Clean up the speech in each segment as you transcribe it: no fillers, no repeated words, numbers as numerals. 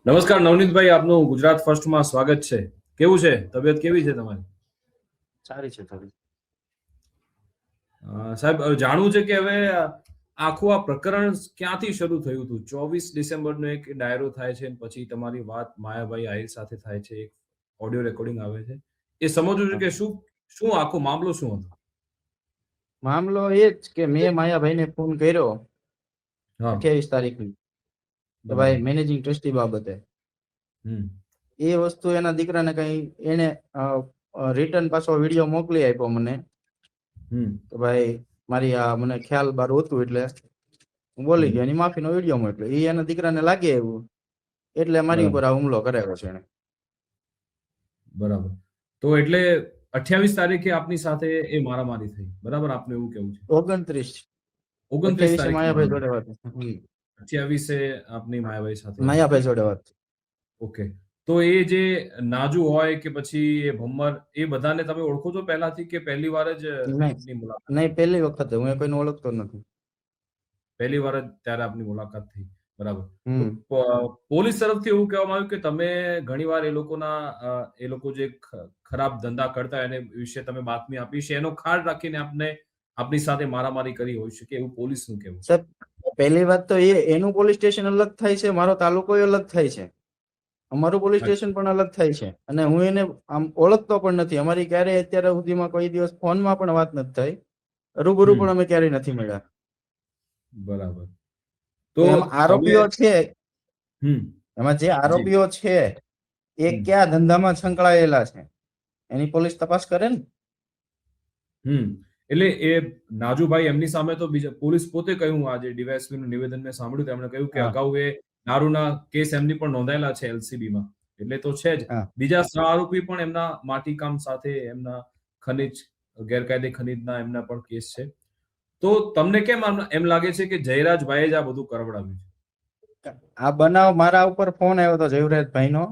નમસ્કાર નવનીતભાઈ, આપનું ગુજરાત ફર્સ્ટમાં સ્વાગત છે. કેવું છે? તબિયત કેવી છે તમારી? સારી છે થોડી. સાહેબ, જાણવું છે કે હવે આખું આ પ્રકરણ ક્યાંથી શરૂ થયું હતું? 24 ડિસેમ્બરનો એક ડાયરો થાય છે અને પછી તમારી વાત માયાભાઈ આહિર સાથે થાય છે. એક ઓડિયો રેકોર્ડિંગ આવે છે. એ સમજવું છે કે શું શું આખો મામલો શું હતો? મામલો એ જ કે મેં માયાભાઈને ફોન કર્યો હા, 28 તારીખની કે બરાબર. ભાઈ મેનેજિંગ ટ્રસ્ટી બાબતે. હમ, એ વસ્તુ એના દીકરાને કઈ એને રિટર્ન પાછો વિડીયો મોકલી આપ્યો મને હમ, કે ભાઈ મારી આ મને ખ્યાલ બાર હતું એટલે હું બોલી ગયો, એની માફીનો વિડીયો મોકલ્યો. એ એના દીકરાને લાગે એવું એટલે મારી ઉપર આ હુમલો કરાયો છે એને. બરાબર. તો એટલે 28 તારીખે આપની સાથે એ મારામારી થઈ. બરાબર, આપને એવું કેવું છે? 29 29 28 તારીખે માયાભાઈ જોડે વાત. 28 આપની માયાભાઈ સાથે. માયાભાઈ જોડે વાત. ઓકે. તો એ જે નાજુ હોય કે પછી એ ભમ્મર, એ બધાને તમે ઓળખો છો પહેલાથી કે પહેલી વાર જ આપની મુલાકાત? નહીં, પહેલી વખત હું કોઈને ઓળખતો નથી. પહેલી વાર જ ત્યારે આપની મુલાકાત થઈ. બરાબર. તો હમ પોલીસ તરફથી એવું કહેવામાં આવ્યું કે તમે ઘણીવાર એ લોકોના એ લોકો જે ખરાબ ધંધા કરતા હોય એને વિશે તમે બાતમી આપી છે. એનો ખાડ રાખીને આપની સાથે મારામારી કરી હોઈ શકે, એવું પોલીસનું કહેવું છે. સાહેબ, પહેલી વાત તો એનું પોલીસ સ્ટેશન અલગ થાય છે, મારો તાલુકો અલગ થાય છે, અમારું પોલીસ સ્ટેશન પણ અલગ થાય છે. અને હું એને આમ ઓળખતો પણ નથી. અમારી ક્યારેય અત્યારે સુધીમાં કોઈ દિવસ ફોનમાં પણ વાત નથી થઈ, રૂબરૂ પણ અમે ક્યારેય નથી મળ્યા. બરાબર. તો એમાં આરોપીઓ છે, એમાં જે આરોપીઓ છે એ કયા ધંધામાં સંકળાયેલા છે એની પોલીસ તપાસ કરે ને. એટલે એ નાજુભાઈ એમની સામે તો બીજા પોલીસ પોતે કહ્યું, આજે ડીવાયએસપી નું નિવેદન મેં સાંભળ્યું, તેમણે કહ્યું કે અગાઉ એ દારૂના કેસ એમની પણ નોંધાયેલા છે એલસીબીમાં, એટલે તો છે જ. બીજા સહ આરોપી પણ એમના માટીકામ સાથે, એમના ખનિજ ગેરકાયદે ખનિજના એમના પણ કેસ છે. તો તમને કેમ એમ લાગે છે કે જયરાજભાઈ જ આ બધું કરવડાવ્યું છે? આ બનાવ મારા ઉપર ફોન આવ્યો હતો જયરાજભાઈ નો,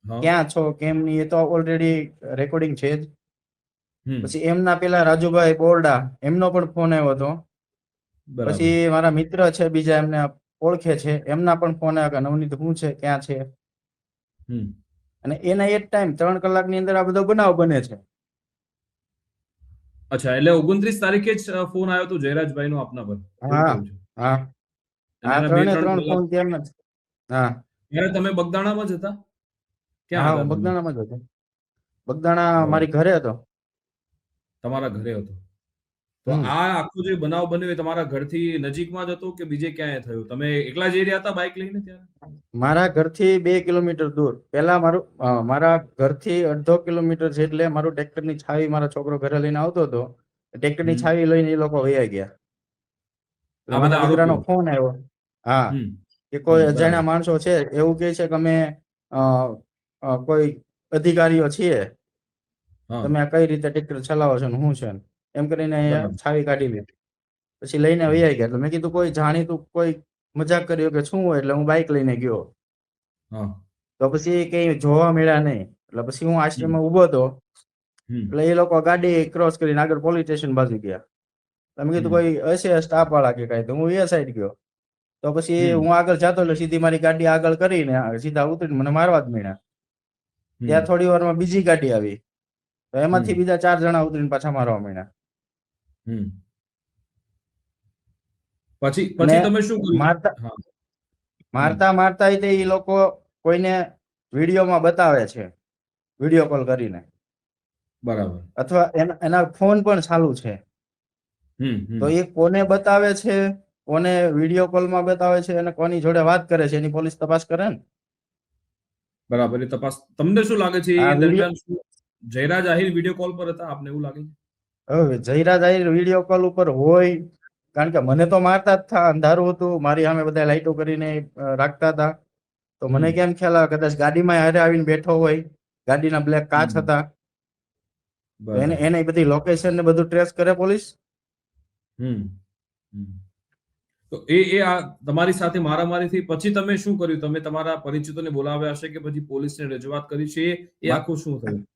હા. ક્યાં છો કેમ નહીં, એ તો ઓલરેડી રેકોર્ડિંગ છે જ. હમ, પછી એમના પેલા રાજુભાઈ બોરડા, એમનો પણ ફોન આવ્યો હતો. બરાબર. પછી મારા મિત્ર છે બીજા, એમને ઓળખે છે, એમના પણ ફોન આવ્યા કે નવનીત શું છે, ક્યાં છે. અને એના એક ટાઈમ 3 કલાકની અંદર આ બધો બનાવ બને છે. અચ્છા, એટલે 29 તારીખે જ ફોન આવ્યો હતો જયરાજભાઈ નો આપના પર, એવું હા કેવું છે? હા, અને આ એના 2-3 ત્રણ કલાક ફોન ત્યારના જ. હા ત્યારે તમે બગદાણામાં જ હતા? ક્યાં હા, હતા હું તમે? બગદાણામાં જ હતો. બગદાણા બરાબર. મારી ઘરે હતો. તમારા ઘરે હતો. તો હમ આ આખો જે બનાવ બન્યો એ તમારા ઘરથી નજીકમાં જ હતો કે બીજે ક્યાંય થયું? તમે એકલા જઈ રહ્યા હતા બાઇક લઈને ત્યારે? મારા ઘરથી 2 કિલોમીટર દૂર. પેલા મારા ઘરથી 1.5 કિલોમીટર જેટલે મારું ટ્રેક્ટરની છાવી મારો છોકરો ઘરે લઈને આવતો હતો. ટ્રેક્ટરની છાવી લઈને એ લોકો વયા ગયા. આ મારા બધા દીકરાનો આરોપીઓ? ફોન આવ્યો. હા, હમ, કે કોઈ બરાબર. અજાણ્યા માણસો છે, એવું કહે છે કે અમે કોઈ અધિકારીઓ છીએ, હા, તમે આ કઈ રીતે ટ્રેક્ટર ચલાવો છો ને શું છે એમ કરીને અહીંયા બરાબર. છાવી કાઢી લીધી. પછી લઈને હમ, વૈયા ગયા. એટલે મેં કીધું કોઈ જાણીતું કોઈ મજાક કર્યો કે શું હોય, એટલે હું બાઇક લઈને ગયો. હા, તો પછી કઈ જોવા મળ્યા નહીં. એટલે પછી હું આશ્રમમાં ઉભો હતો. એટલે એ લોકો ગાડી ક્રોસ કરીને આગળ પોલીસ સ્ટેશન બાજુ ગયા. તમે કીધું કોઈ હશે સ્ટાફ વાળા કે કઈ, તો હું એ સાઈડ ગયો. તો પછી હું આગળ જતો એટલે સીધી મારી ગાડી આગળ કરીને સીધા ઉતરીને મને મારવા જ મળ્યા. ત્યાં થોડી વારમાં બીજી ગાડી આવી, તો એમાંથી બીજા 4 જણા ઉતરીને પાછા મારવા મળ્યા. પછી અને તમે શું કર્યું? હા, મારતા એ લોકો કોઈને વિડીયોમાં બતાવે છે, વિડીયો કોલ કરીને. બરાબર. અથવા એના ફોન પણ ચાલુ છે. તો એ કોને બતાવે છે, કોને વિડીયો કોલમાં બતાવે છે અને કોની જોડે વાત કરે છે, એની પોલીસ તપાસ કરે ને. બરાબર. એ તપાસ. તમને શું લાગે છે આ એ વિડીયો દરમિયાન જયરાજ આહિર વિડીયો કોલ પર હતા? આપને એવું લાગે છે? હવે જયરાજ આહિર વિડીયો કોલ ઉપર હોય, કારણ કે મને તો મારતા જ હતા, અંધારું હતું, મારી સામે બધા લાઈટો કરીને રાખતા હતા. તો મને કેમ ખ્યાલ આવે, કદાચ ગાડીમાં હારે આવીને બેઠો હોય, ગાડીના બ્લેક કાચ હતા. તો એને બધી લોકેશન ને બધું ટ્રેસ કરે પોલીસ. તો આ તમારી સાથે મારામારી થઈ પછી તમે શું કર્યું? તમે તમારા પરિચિતોને બોલાવ્યા હશે કે પછી પોલીસને રજૂઆત કરી છે? એ આખું શું થયું?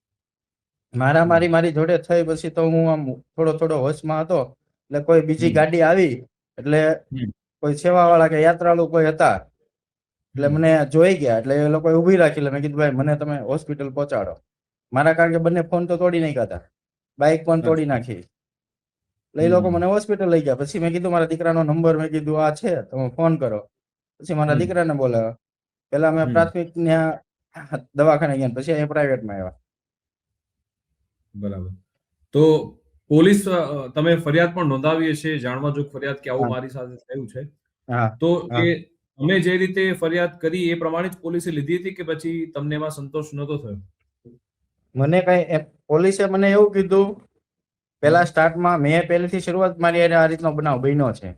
મારી જોડે થઈ પછી તો હું આમ થોડો હોશમાં હતો. એટલે કોઈ બીજી ગાડી આવી, એટલે કોઈ સેવા વાળા કે યાત્રાળુ કોઈ હતા, એટલે મને જોઈ ગયા, એટલે એ લોકો ઉભી રાખી. એટલે મેં કીધું ભાઈ મને તમે હોસ્પિટલ પહોંચાડો મારા, કારણ કે બંને ફોન તો તોડી નાખ્યા હતા, બાઇક પણ તોડી નાખી. એટલે એ લોકો મને હોસ્પિટલ લઈ ગયા. પછી મેં કીધું મારા દીકરાનો નંબર, મેં કીધું આ છે તમે ફોન કરો. પછી મારા દીકરાને બોલાવ્યો. પેલા અમે પ્રાથમિક ત્યાં દવાખાને ગયા, પછી અહીંયા પ્રાઇવેટમાં આવ્યા. બરાબર. તો પોલીસ તમે ફરિયાદ પણ નોંધાવી છે, જાણવા જોગ ફરિયાદ કે આવું મારી સાથે થયું છે. તો એ તમે જે રીતે ફરિયાદ કરી એ પ્રમાણે જ પોલીસે લીધી હતી કે પછી તમને એમાં સંતોષ નતો થયો? મને કઈ પોલીસે મને એવું કીધું, પેલા સ્ટાર્ટમાં મેં પહેલેથી શરૂઆત મારી આ રીતનો બનાવ બન્યો છે,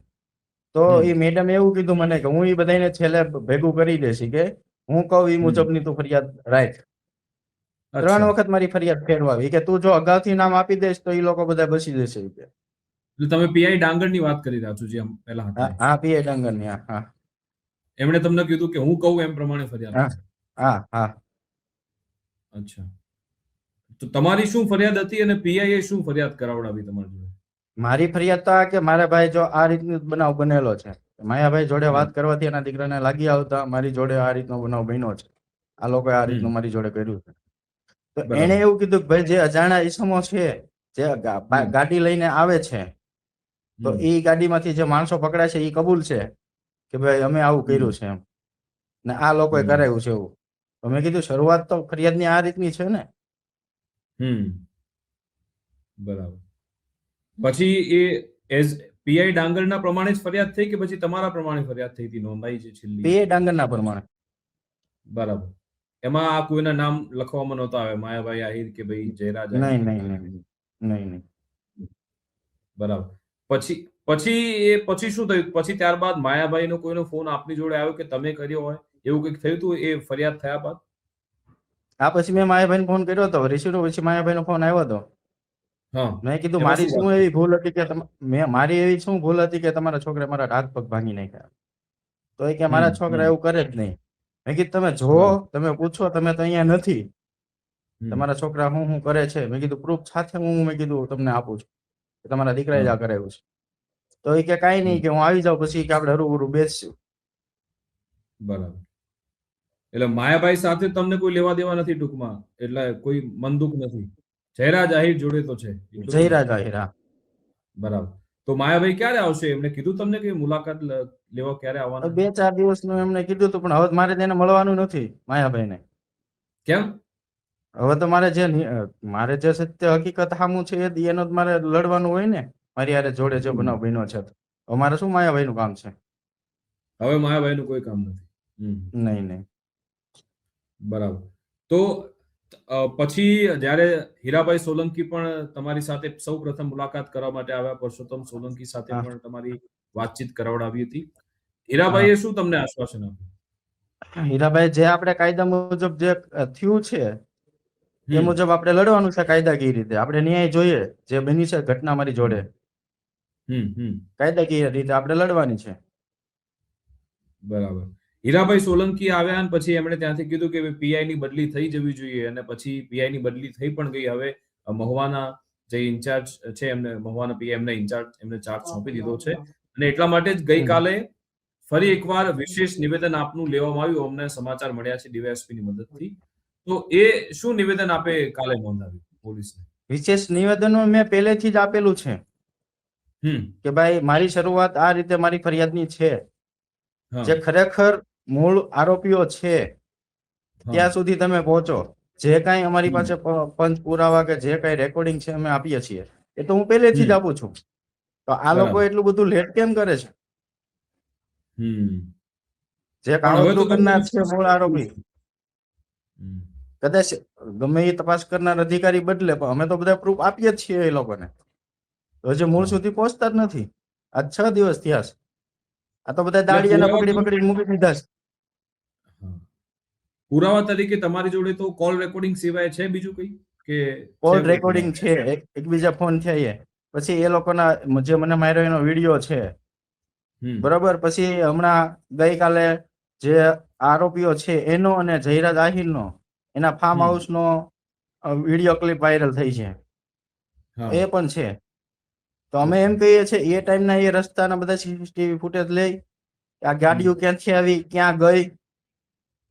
તો એ મેડમ એવું કીધું મને કે હું એ બધાને છેલ્લે ભેગું કરી દઈશ, કે હું કહું એ મુજબની તું ફરિયાદ રાખ. 3 વખત મારી ફરિયાદ ફેરવાવી કે તું જો અગાઉથી નામ આપી દઈશ તો એ લોકો બધા બસી જશે. તમે પીઆઈ ડાંગરની વાત કરી રહ્યા છો જે પહેલા હતા? હા, પીઆઈ ડાંગરની. હા, એમણે તમને કીધું કે હું કહું એમ પ્રમાણે ફરિયાદ? હા. અચ્છા, તો તમારી શું ફરિયાદ હતી અને પીઆઈએ શું ફરિયાદ કરાવડાવી તમારી જોડે? મારી ફરિયાદ તો આ કે મારા ભાઈ જો આ રીતનો બનાવ બનેલો છે, માયાભાઈ જોડે વાત કરવાથી એના દીકરાને લાગી આવતા મારી જોડે આ રીતનો બનાવ બન્યો છે, આ લોકોએ આ રીતનું મારી જોડે કર્યું છે. તો એને એવું કીધું કે ભાઈ જે અજાણ્યા ઈસમો છે, જે ગાડી લઈને આવે છે, તો એ ગાડીમાંથી જે માણસો પકડાય છે એ કબૂલ છે કે ભાઈ અમે આવું કર્યું છે એમ, ને આ લોકોએ કરાયું છે એવું. તો મેં કીધું શરૂઆત તો ફરિયાદની આ રીતની છે ને. બરાબર. પછી એ એઝ પીઆઈ ડાંગરના પ્રમાણે જ ફરિયાદ થઈ કે પછી તમારા પ્રમાણે ફરિયાદ થઈ હતી નોંધાઈ છે છેલ્લી? પીઆઈ ડાંગરના પ્રમાણે. બરાબર. એમાં આ કોઈના નામ લખવામાં નહોતા આવે, માયાભાઈ આહિર કે ભાઈ જયરાજ? નહીં. બરાબર. પછી શું થયું? પછી ત્યારબાદ માયાભાઈનો કોઈનો ફોન આપની જોડે આવ્યો કે તમે કર્યો હોય એવું કંઈક થયું હતું એ ફરિયાદ થયા બાદ? પછી મેં માયાભાઈને ફોન કર્યો હતો, રિસીવ પછી માયાભાઈનો ફોન આવ્યો હતો. મેં કીધું મારી શું એવી ભૂલ હતી કે મારી એવી શું ભૂલ હતી કે તમારા છોકરા મારા હાથ પગ ભાંગી નાખ્યા? તો એ કે મારા છોકરા એવું કરે જ નહીં. મેં કીધું તમે જોવો, તમે પૂછો, તમે તો અહીંયા નથી, તમારા છોકરા શું કરે છે? મેં કીધું પ્રૂફ સાથે મેં કીધું તમને આપું છું કે તમારા દીકરાએ જ આ કરાવ્યું છે. તો એ કે કાંઈ નહીં, કે હું આવી જાઉં પછી કે આપણે હરૂબરૂ બેસશું. બરાબર. એટલે માયાભાઈ સાથે તમને કોઈ લેવા દેવા નથી ટૂંકમાં, એટલે કોઈ મનદુખ નથી. જયરાજ આહિર જોડે તો છે? જયરાજ આહિર. બરાબર. તો માયાભાઈ ક્યારે આવશે? એમને કીધું તમને કે મુલાકાત લેવા ક્યારે આવવાના? 2-4 દિવસનું એમને કીધું હતું, પણ હવે મારે તેને મળવાનું નથી માયાભાઈને. કેમ? હવે તો મારે જે સત્ય હકીકત સામું છે એનો જ મારે લડવાનું હોય ને. મારી હારે જોડે જે બનાવ બન્યો છે, અમારે શું માયાભાઈનું કામ છે? હવે માયાભાઈનું કોઈ કામ નથી. નહીં. બરાબર. તો પછી જ્યારે હીરાભાઈ સોલંકી પણ તમારી સાથે સૌ પ્રથમ મુલાકાત કરવા માટે આવ્યા, પરસોત્તમ સોલંકી સાથે પણ તમારી વાતચીત કરાવડાવી હતી, હીરાભાઈએ શું તમને આશ્વાસન આપ્યું? હીરાભાઈ જે આપણે કાયદા મુજબ જે થયું છે એ મુજબ આપણે લડવાનું છે, કાયદાકીય રીતે આપણે ન્યાય જોઈએ. જે બની છે ઘટના મારી જોડે, કાયદાકીય રીતે આપણે લડવાની છે. બરાબર. હીરાભાઈ સોલંકી આવ્યા અને પછી એમણે ત્યાંથી કીધું કે પીઆઈ ની બદલી થઈ જવી જોઈએ, અને પછી પીઆઈ ની બદલી થઈ પણ ગઈ. હવે મહુવાના જે ઇન્ચાર્જ છે એમને, મહુવાના પીઆઈ એમને એમને ચાર્જ સોંપી દીધો છે, અને એટલા માટે જ ગઈકાલે ફરી એકવાર વિશેષ નિવેદન આપનું લેવામાં આવ્યું. અમને સમાચાર મળ્યા છે ડીવાયએસપી ની મદદથી. તો એ શું નિવેદન આપે કાલે નોંધાવ્યું પોલીસને? વિશેષ નિવેદનો મેં પહેલેથી જ આપેલું છે કે ભાઈ મારી શરૂઆત આ રીતે મારી ફરિયાદની છે. જે ખરેખર મૂળ આરોપીઓ છે ત્યાં સુધી તમે પહોંચો. જે કાંઈ અમારી પાસે પંચ પુરાવા કે જે કાંઈ રેકોર્ડિંગ છે અમે આપીએ છીએ, એ તો હું પહેલેથી જ આપું છું. તો આ લોકો એટલું બધું લેટ કેમ કરે છે? જે કાવતરું કરનાર છે મૂળ આરોપી, કદાચ ગમે એ તપાસ કરનાર અધિકારી બદલે, પણ અમે તો બધા પ્રૂફ આપીએ જ છીએ એ લોકોને. તો જે મૂળ સુધી પહોંચતા જ નથી. આ 6 દિવસ થયા છે. આ તો બધા દાડિયાને પકડી મૂકી દીધા છે. પુરાવા તરીકે તમારી જોડે તો કોલ રેકોર્ડિંગ સિવાય છે બીજું કઈ? કે કોલ રેકોર્ડિંગ છે, એકબીજા ફોન છે, પછી એ લોકોના જે મને માર્યો એનો વિડીયો છે, બરોબર. પછી હમણાં ગઈકાલે જે આરોપીઓ છે એનો અને જયરાજ આહિરનો એના ફાર્મ હાઉસનો વિડીયો ક્લિપ વાયરલ થઈ છે, એ પણ છે. તો અમે એમ કહીએ છીએ એ ટાઈમના એ રસ્તાના બધા સીસીટીવી ફૂટેજ લઈ, આ ગાડીઓ ક્યાંથી આવી, ક્યાં ગઈ,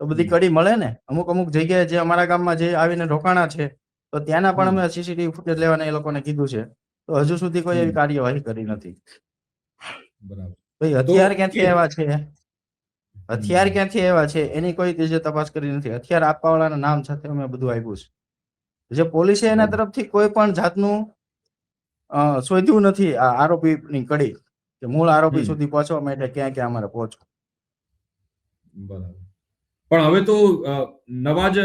તો બધી કડી મળે ને. અમુક જગ્યાએ જે અમારા ગામમાં જે આવીને રોકાણા છે તો ત્યાંના પણ અમે સીસીટીવી ફૂટેજ લેવાના એ લોકોને કીધું છે, તો હજુ સુધી કોઈ એવી કાર્યવાહી કરી નથી. બરાબર. ભાઈ હથિયાર ક્યાંથી આવ્યા છે, હથિયાર ક્યાંથી આવ્યા છે એની કોઈ જે તપાસ કરી નથી. હથિયાર આપવા વાળાના નામ સાથે અમે બધું આપ્યું છે. જે પોલીસે એના તરફથી કોઈ પણ જાતનું શોધ્યું નથી આ આરોપીની કડી, કે મૂળ આરોપી સુધી પહોંચવા માટે ક્યાં ક્યાં અમારે પહોંચવું. બરાબર. પણ હવે તો નવા જ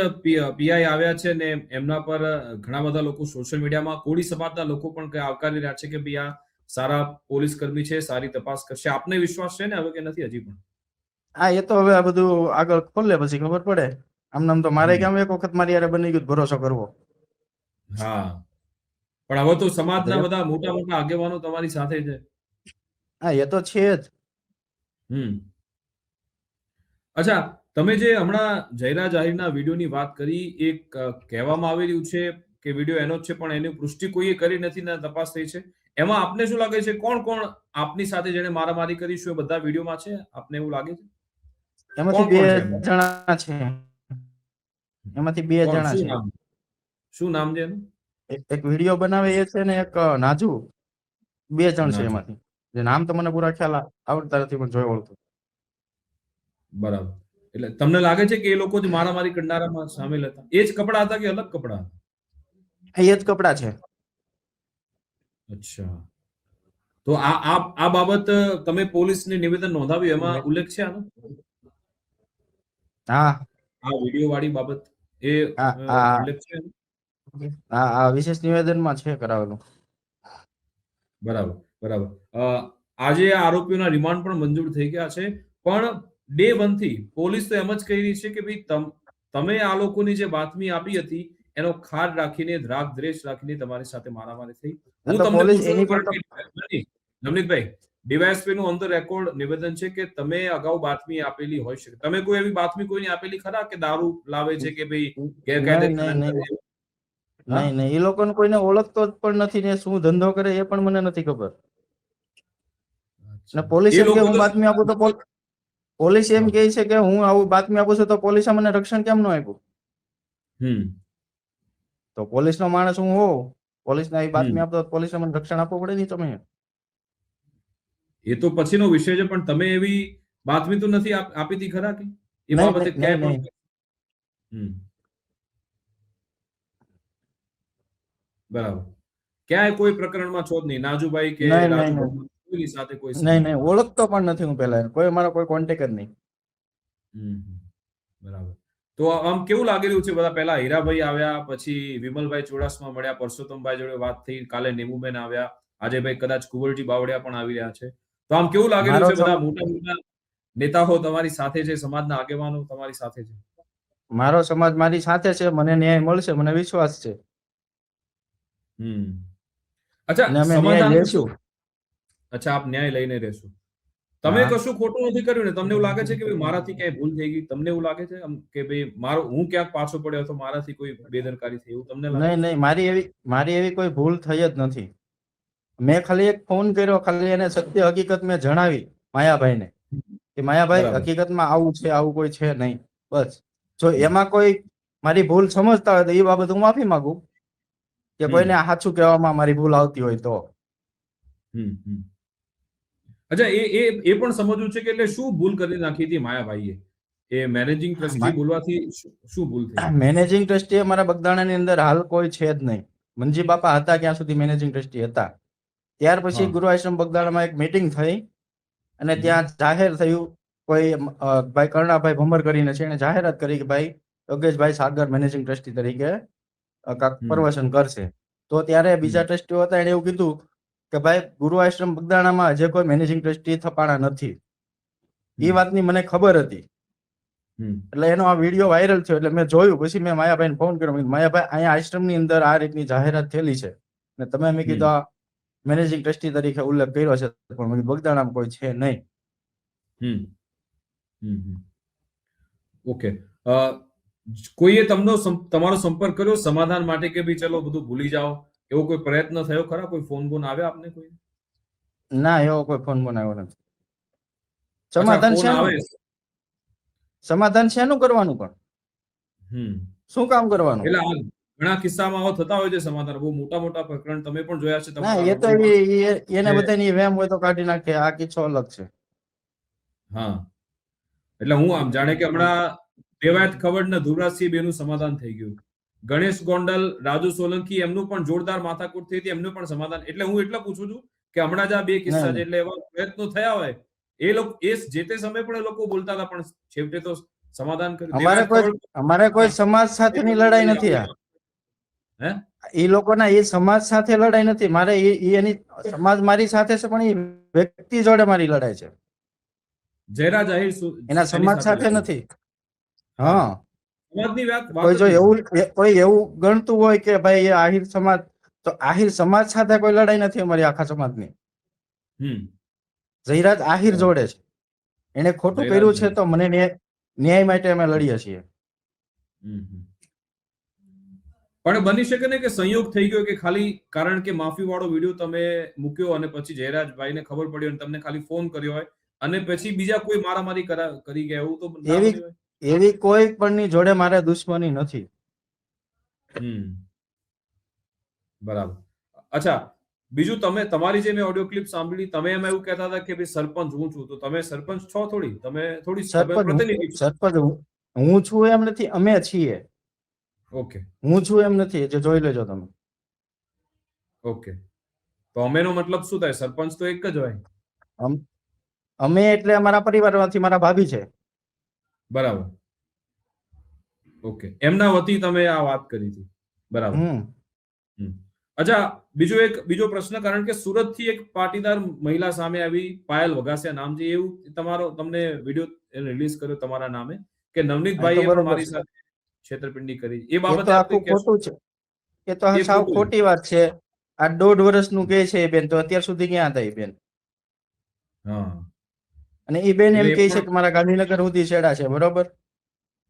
પીઆઈ આવ્યા છે ને એમના પર ઘણા બધા લોકો સોશિયલ મીડિયામાં કોળી સમાજના લોકો પણ આવકારી રહ્યા છે કે ભાઈ આ સારા પોલીસ કર્મી છે, સારી તપાસ કરશે. આપને વિશ્વાસ છે ને હવે કે નથી હજી પણ? હા, એ તો હવે આ બધું આગળ ખોલે પછી ખબર પડે. આમ તો મારે કેમ એક વખત મારી યારે બની ગયું ભરોસો કરવો. હા, પણ હવે તો સમાજના બધા મોટા મોટા આગેવાનો તમારી સાથે છે. હા, એ તો છે જ. અચ્છા, તમે જે હમણાં જયરા જાહેરના વિડીયોની વાત કરી, એક કહેવામાં આવી રહ્યું છે કે વિડીયો એનો જ છે પણ એની પુષ્ટિ કોઈએ કરી નથી ને તપાસ થઈ છે. એમાં આપને શું લાગે છે, કોણ કોણ આપની સાથે જેને મારામારી કરી છે એ બધા વિડીયોમાં છે? આપને એવું લાગે છે? એમાંથી બે જણા છે. એમાંથી બે જણા છે. શું નામ છે એનું? એક વિડીયો બનાવે એ છે ને એક નાજુ. બે જણ છે એમાંથી. જે નામ તો મને પૂરા ખ્યાલ આવડતા નથી પણ જોઈ ઓળખું. બરાબર. એટલે તમને લાગે છે કે એ લોકો જ મારામારી કરનારામાં સામેલ હતા? એ જ કપડા હતા કે અલગ કપડા હતા? એ જ કપડા છે. અચ્છા. તો આ બાબત તમે પોલીસને નિવેદન નોંધાવ્યું, એમાં ઉલ્લેખ છે આનો? હા. આ વિડીયો વાળી બાબત એ ઉલ્લેખ છે? હા, વિશેષ નિવેદનમાં છે કરાવેલું. બરાબર, બરાબર. આજે આ આરોપીઓના રિમાન્ડ પણ મંજૂર થઈ ગયા છે, પણ ડે 1 થી પોલીસ તો એમ જ કહી રહી છે કે ભાઈ તમે આ લોકોની જે બાતમી આપી હતી એનો ખાડ રાખીને, રાગ દ્વેષ રાખીને તમારી સાથે મારામારી થઈ. હું તમને પૂછું છું નવનીતભાઈ, ડીવાયએસપી નું ઓન ધ રેકોર્ડ નિવેદન છે કે તમે અગાઉ બાતમી આપેલી હોય શકે. તમે કોઈ એવી બાતમી કોઈને આપેલી ખરા કે દારૂ લાવે છે કે ભાઈ ગેરકાયદે નહીં, એ લોકોને કોઈને ઓળખતો જ પણ નથી ને શું ધંધો કરે એ પણ મને નથી ખબર. ને પોલીસ એમ કે હું બાતમી આપું તો પોલીસ એમ કહે છે કે હું આવું બાતમી આપું છું તો પોલીસે મને રક્ષણ કેમ ન આપ્યું? તો પોલીસ નો માણસ હું હોઉં, પોલીસ ને બાતમી આપતો પોલીસે મને રક્ષણ આપવું પડે નહીં. તમે એ તો પછીનો વિષય છે, પણ તમે એવી બાતમી તો નથી આપી હતી ખરા કે એ બાબતે ક્યાંય પણ? બરાબર. ક્યાંય કોઈ પ્રકરણમાં છો જ નહીં, નાજુભાઈ કે રાજુ કોઈની સાથે કોઈ નહીં, ઓળખતો પણ નથી હું પહેલા. કોઈ મારો કોઈ કોન્ટેક્ટ જ નહીં. બરાબર. તો આમ કેવું લાગી રહ્યું છે? બધા પહેલા હીરાભાઈ આવ્યા, પછી વિમલભાઈ ચુડાસમા મળ્યા, પરસોત્તમભાઈ જોડે વાત થઈ, કાલે નેમુબેન આવ્યા, આજે ભાઈ કદાચ કુંવરજી બાવળિયા પણ આવી રહ્યા છે. તો આમ કેવું લાગી રહ્યું છે? બધા મોટા મોટા નેતાઓ તમારી સાથે છે, સમાજના આગેવાનો તમારી સાથે છે. મારો સમાજ મારી સાથે છે, મને ન્યાય મળશે, મને વિશ્વાસ છે. અચ્છા, સમાધાન લેશું. અચ્છા, આપ ન્યાય લઈને રહેશો. તમે કશું ખોટું નથી કર્યું ને? તમને એવું લાગે છે કે મારાથી ક્યાંય ભૂલ થઈ ગઈ? તમને એવું લાગે છે કે ભાઈ હું ક્યાંક પાછો પડ્યો હતો, મારાથી કોઈ બેદરકારી થઈ, એવું તમને લાગે? નહીં, મારી એવી કોઈ ભૂલ થઈ જ નથી. મેં ખાલી એક ફોન કર્યો, ખાલી એને સત્ય હકીકત મેં જણાવી માયાભાઈને કે માયાભાઈ હકીકતમાં આવું છે, આવું કોઈ છે નહીં. બસ. જો એમાં કોઈ મારી ભૂલ સમજતા હોય તો એ બાબત હું માફી માંગુ, કે કોઈને સાચું કહેવામાં મારી ભૂલ આવતી હોય તો. અચ્છા, એ પણ સમજવું છે કે એટલે શું ભૂલ કરી નાખી હતી માયાભાઈએ? એ મેનેજિંગ ટ્રસ્ટી બોલવાથી શું ભૂલ થઈ? મેનેજિંગ ટ્રસ્ટી અમારા બગદાણાની અંદર હાલ કોઈ છે જ નહીં. મંજી બાપા હતા ત્યાં સુધી મેનેજિંગ ટ્રસ્ટી હતા. ત્યાર પછી ગુરુ આશ્રમ બગદાણામાં એક મીટિંગ થઈ અને ત્યાં જાહેર થયું, કોઈ ભાઈ કર્ણાભાઈ ભમર કરીને છે, એને જાહેરાત કરી કે ભાઈ યોગેશભાઈ સાગર મેનેજિંગ ટ્રસ્ટી તરીકે પ્રવચન કરશે. તો ત્યારે બીજા ટ્રસ્ટીઓ હતા, એને એવું કીધું કે ભાઈ ગુરુ આશ્રમ બગદાણામાં હજે કોઈ મેનેજિંગ ટ્રસ્ટી થપાણા નથી. એ વાતની મને ખબર હતી. એટલે એનો આ વિડીયો વાયરલ થયો એટલે મેં જોયું. પછી મેં માયાભાઈને ફોન કર્યો, માયાભાઈ અહીંયા આશ્રમની અંદર આ રીતની જાહેરાત થયેલી છે ને તમે મેં કીધું આ મેનેજિંગ ટ્રસ્ટી તરીકે ઉલ્લેખ કર્યો છે, પણ બગદાણામાં કોઈ છે નહીં. ઓકે. કોઈએ તમારો સંપર્ક કર્યો સમાધાન માટે કે ભાઈ ચલો બધું ભૂલી જાઓ, એવો કોઈ પ્રયત્ન થયો ખરા? કોઈ ફોન બોન આવ્યા આપને? કોઈ ના, એવો કોઈ ફોન બોન આવ્યો નથી. સમાધાન છે. સમાધાન શેનું કરવાનું પણ હમ શું કામ કરવાનું? એટલે આ ઘણા કિસ્સામાં આવા થતા હોય છે સમાધાન, બહુ મોટા મોટા પ્રકરણ તમે પણ જોયા છે ના, તમારા એ તો વર્તુળમાં એને કે બધાની વેમ હોય તો કાઢી નાખે. આ કિસ્સો અલગ છે. હા, એટલે હું આમ જાણે કે હમણાં દેવાયત ખવડ ને ધ્રુવરાજસિંહ બેનું સમાધાન થઈ ગયું. ગણેશ ગોંડલ, રાજુ સોલંકી એમનું પણ જોરદાર માથાકૂટ થઈ હતી, એમનું પણ સમાધાન. એટલે હું એટલે પૂછું છું કે હમણાં જ આ બે કિસ્સા છે, એટલે એવા પ્રયત્નો થયા હોય એ લોકો જે તે સમયે પણ એ લોકો બોલતા હતા, પણ છેવટે તો સમાધાન કર્યું. દેવાયત ખવડ અમારે કોઈ સમાજ સાથેની લડાઈ નથી. આ હે એ લોકોના એ સમાજ સાથે લડાઈ નથી. મારે એની સમાજ મારી સાથે છે, પણ એ વ્યક્તિ જોડે મારી લડાઈ છે. જયરા જાહેર એના સમાજ સાથે નથી. હા, સમાજની કોઈ વાત જો નથી. કોઈ એવું ગણતું હોય કે ભાઈ એ આહિર સમાજ, તો આહિર સમાજ સાથે કોઈ લડાઈ નથી અમારી આખા સમાજની. જયરાજ આહિર જોડે છે. એને ખોટું કર્યું છે તો મને ન્યાય માટે અમે લડીએ છીએ. પણ બની શકે ને કે સંયોગ થઈ ગયો કે ખાલી કારણ કે માફી વાળો વિડીયો તમે મૂક્યો અને પછી જયરાજભાઈને ખબર પડી અને તમને ખાલી ફોન કર્યો હોય અને પછી બીજા કોઈ મારામારી કરી ગયા, એવું તો ના બન્યું હોય. એવી કોઈ પણની જોડે મારે દુશ્મની નથી. બરાબર. અચ્છા, બીજું તમે તમારી જે મેં ઓડિયો ક્લિપ સાંભળી, તમે એમાં એવું કહેતા હતા કે ભાઈ સરપંચ હું છું, તો તમે સરપંચ છો થોડી, તમે પ્રતિનિધિ છો. સરપંચ હું છું એમ નથી, અમે છીએ. ઓકે, હું છું એમ નથી, જે જોઈ લેજો તમે. ઓકે, તો અમેનો મતલબ શું થાય? સરપંચ તો એક જ હોય. અમે એટલે અમારા પરિવારમાંથી મારા ભાભી છે. બરાબર. ઓકે, એમના વતી તમે આ વાત કરી હતી. બરાબર. અચ્છા, બીજો પ્રશ્ન, કારણ કે સુરત થી એક પાટીદાર મહિલા સામે આવી, પાયલ વઘાસિયા નામ છે, એવું તમને વિડીયો રિલીઝ કર્યો તમારા નામે કે નવનીતભાઈએ પણ મારી સાથે છેતરપિંડી કરી. એ બાબતે આપ કંઈ કહેશો? ખોટું છે. એ તો સાવ ખોટી વાત છે. આ 1.5 વર્ષનું કે છે એ બેન, તો અત્યાર સુધી ક્યાં હતા એ બેન? હા, અને એ બેન એમ કહે છે કે મારા ગાંધીનગર સુધી છેડા છે, બરોબર?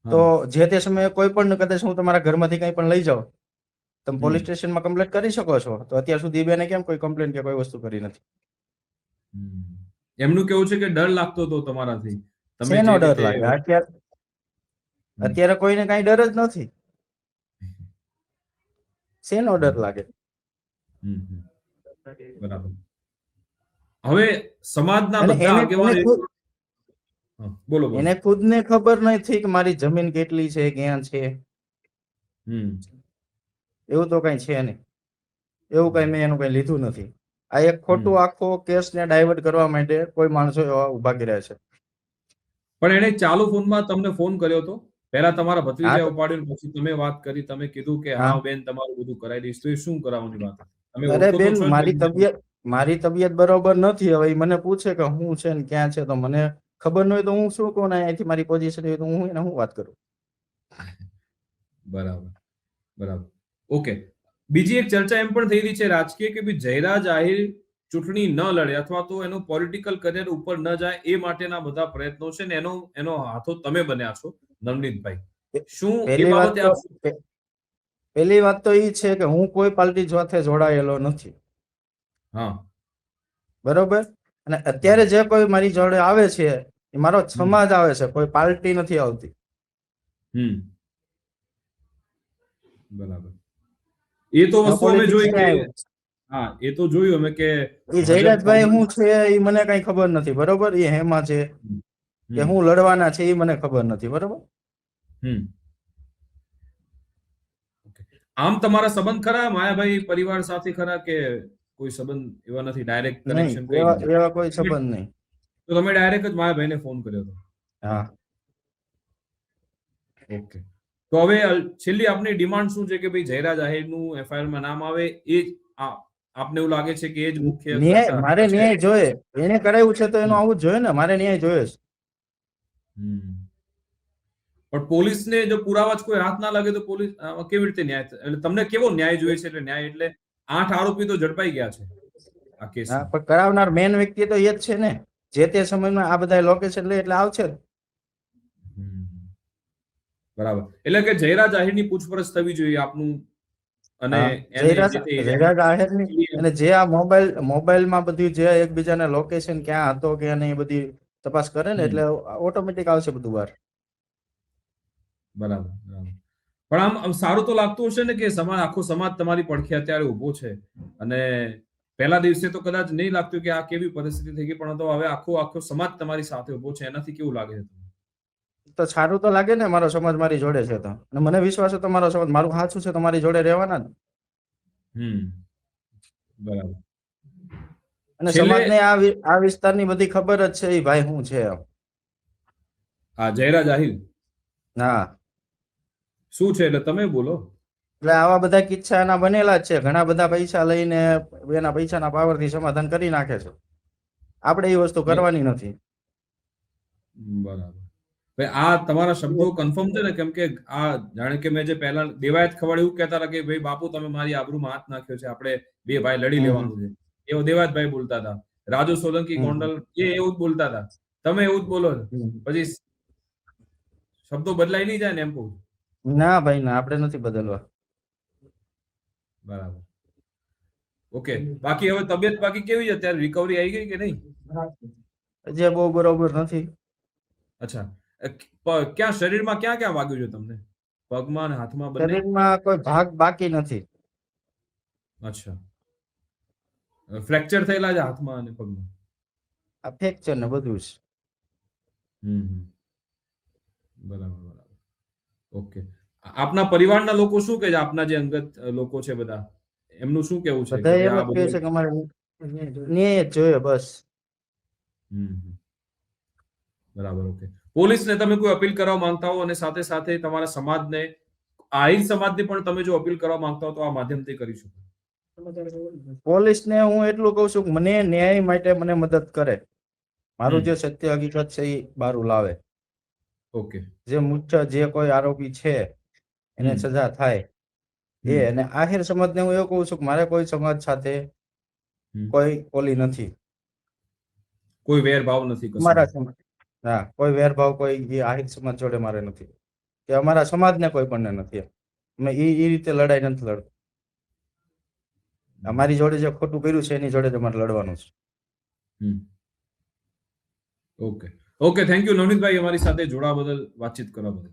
તો જે તે સમયે કોઈ પણ કદાચ હું તમારા ઘરમાંથી કંઈ પણ લઈ જાઉં, તમે પોલીસ સ્ટેશનમાં કમ્પ્લેટ કરી શકો છો. તો અત્યાર સુધી બેને કેમ કોઈ કમ્પ્લેન કે કોઈ વસ્તુ કરી નથી? એમનું કેવું છે કે ડર લાગતો હતો તમારાથી. શેનો ડર લાગે? અત્યારે કોઈને કઈ ડર જ નથી. શેનો ડર લાગે? બરાબર. હવે સમાજના બધા આગેવાન બોલો. એને ખુદને ખબર નથી કે મારી જમીન કેટલી છે, ક્યાં છે. એવું તો કઈ છે નહીં. એવું કઈ મેં એનું કઈ લીધું નથી. આ એક ખોટું આખો કેસને ડાયવર્ટ કરવા માટે કોઈ માણસો ઉભા કર્યા છે. પણ એને ચાલુ ફોનમાં તમને ફોન કર્યો હતો? પહેલા તમારા ભત્રીજાએ ઉપાડ્યો, પછી તમે વાત કરી, તમે કીધું કે હા બેન તમારું બધું કરાવી દઈશ, તો એ શું કરાવવાની વાત? અરે બેન, મારી તબિયત બરોબર નથી. હવે મને પૂછે કે હું છે ને ક્યાં છે, તો મને ખબર ન હોય તો હું શું કહું? અહીંથી મારી પોઝિશન હોય તો હું એને હું વાત કરું? બરાબર. ઓકે, બીજી એક ચર્ચા એમ પણ થઈ રહી છે રાજકીય કે ભાઈ જયરાજ આહિર ચૂંટણી ન લડે અથવા તો એનું પોલિટિકલ કરિયર ઉપર ન જાય, એ માટેના બધા પ્રયત્નો છે ને એનો હાથો તમે બન્યા છો નવનીતભાઈ. શું એ બાબતે પહેલી વાત તો એ છે કે હું કોઈ પાર્ટી સાથે જોડાયેલો નથી. હા, બરોબર. અને અત્યારે જે કોઈ મારી જોડે આવે છે એ મારો સમાજ આવે છે, કોઈ પાર્ટી નથી આવતી. બરાબર. એ તો વસ્તુ અમે જોઈ કે હા, એ તો જોયું અમે કે એ જયરાજભાઈ હું છે એ મને કઈ ખબર નથી, બરોબર? એ હેમાં છે કે હું લડવાના છે એ મને ખબર નથી, બરોબર? આમ તમારા સંબંધ ખરા માયાભાઈ પરિવાર સાથે ખરા કે કોઈ સંબંધ એવા નથી? ડાયરેક્ટ કનેક્શન કઈ નથી? એવા કોઈ સંબંધ નહીં. તો તમે ડાયરેક્ટ જ માયાભાઈને ફોન કર્યો હતો? હા. ઓકે, તો હવે છેલ્લી આપની ડિમાન્ડ શું છે કે ભાઈ જયરાજ આહિરનું એફઆઈઆર માં નામ આવે? એ આપને એવું લાગે છે કે એ જ મુખ્ય ન્યાય? મારે ન્યાય જોઈએ. એને કરાવ્યું છે તો એનું આવું જ જોઈએ ને. મારે ન્યાય જોઈએ છે. પણ પોલીસને જો પુરાવા જ કોઈ હાથ ના લાગે તો પોલીસ કેવી રીતે ન્યાય? એટલે તમને કેવો ન્યાય જોઈએ છે? એટલે ન્યાય એટલે 8 આરોપી તો ઝડપાઈ ગયા છે આ કેસમાં. પણ કરાવનાર મેન વ્યક્તિ તો એ જ છે ને. જે તે સમયમાં આ બધા લોકેશન લે એટલે આવશે જ. બરાબર. એટલે કે જયરાજ આહિરની પૂછપરછ થવી જોઈએ આપનું, અને જયરાજ આહિરની, અને જે આ મોબાઈલમાં બધી જે એકબીજાના લોકેશન ક્યાં હતો કે એ બધી તપાસ કરે ને, એટલે ઓટોમેટિક આવશે બધું બહાર. બરાબર બરાબર. પણ આમ સારું તો લાગતું હશે ને કે આખો સમાજ તમારી પડખે અત્યારે ઉભો છે, અને પહેલા દિવસે તો કદાચ નહીં લાગતું કે આ કેવી પરિસ્થિતિ થઈ ગઈ, પણ તો હવે આખો સમાજ તમારી સાથે ઉભો છે, એનાથી કેવું લાગે છે તમને? તો સારું તો લાગે ને, મારો સમાજ મારી જોડે છે તો, અને મને વિશ્વાસ છે તો મારો સમાજ મારું સાચું છે તો મારી જોડે રહેવાના જ. બરાબર. અને છેલ્લે સમાજને આ વિસ્તારની બધી ખબર જ છે એ ભાઈ શું છે એમ. આ જયરાજ આહિર હા, શું છે એટલે તમે બોલો. એટલે આવા બધા કિસ્સા એના બનેલા જ છે. ઘણા બધા પૈસા લઈને એના પૈસાના પાવરથી સમાધાન કરી નાખે છે. આપણે એ વસ્તુ કરવાની નથી. બરાબર. ભાઈ આ તમારા શબ્દો કન્ફર્મ છે ને, કેમ કે આ જાણે કે મેં જે પહેલા દેવાયત ખવડ એવું કહેતા હતા કે ભાઈ બાપુ તમે મારી આબરૂમાં હાથ નાખ્યો છે, આપણે બે ભાઈ લડી લેવાનું છે, એવો દેવાયતભાઈ બોલતા હતા. રાજુ સોલંકી ગોંડલ એ એવું જ બોલતા હતા. તમે એવું જ બોલો છો. પછી શબ્દો બદલાઈ નહીં જાય ને એમ કહું. ના ભાઈ ના, આપણે નથી બદલવા. બરાબર. ઓકે. બાકી હવે તબિયત બાકી કેવી છે અત્યારે? રિકવરી આવી ગઈ કે નહીં? હજી બહુ બરોબર નથી. અચ્છા. ક્યાં શરીરમાં ક્યાં ક્યાં વાગ્યું છે તમને? પગમાં અને હાથમાં બંને? શરીરમાં કોઈ ભાગ બાકી નથી. અચ્છા. ફ્રેક્ચર થયેલા છે હાથમાં અને પગમાં? આ ફ્રેક્ચર ને બધું જ. બરાબર બરાબર. ઓકે. આપના પરિવારના લોકો શું કહે છે? આપના જે અંગત લોકો છે બધા, એમનું શું કેવું છે? બધા એમ જ કહે છે કે અમારે ન્યાય જ જોઈએ બસ. બરાબર. ઓકે. પોલીસને તમે કોઈ અપીલ કરવા માંગતા હો, અને સાથે સાથે તમારા સમાજને, આહિર સમાજને પણ તમે જો અપીલ કરવા માંગતા હો તો આ માધ્યમથી કરી શકો. પોલીસને હું એટલું કહું છું કે મને ન્યાય માટે મને મદદ કરે. મારું જે સત્ય હકીકત છે એ બહાર લાવે. ઓકે. જે મુખ્ય જે કોઈ આરોપી છે એને સજા થાય એ. અને આહિર સમાજને હું એવું કહું છું કે મારે કોઈ સમાજ સાથે કોઈ ઓલી નથી, કોઈ વેરભાવ નથી. અમારા સમાજ, હા, કોઈ વેરભાવ કોઈ આહિર સમાજ જોડે મારે નથી, કે અમારા સમાજને કોઈ પણ નથી. અમે એ રીતે લડાઈ નથી લડતા. અમારી જોડે જે ખોટું કર્યું છે એની જોડે જ અમારે લડવાનું છે. Okay okay, thank you Navnitbhai, અમારી સાથે જોડાવા બદલ, વાતચીત કરવા બદલ.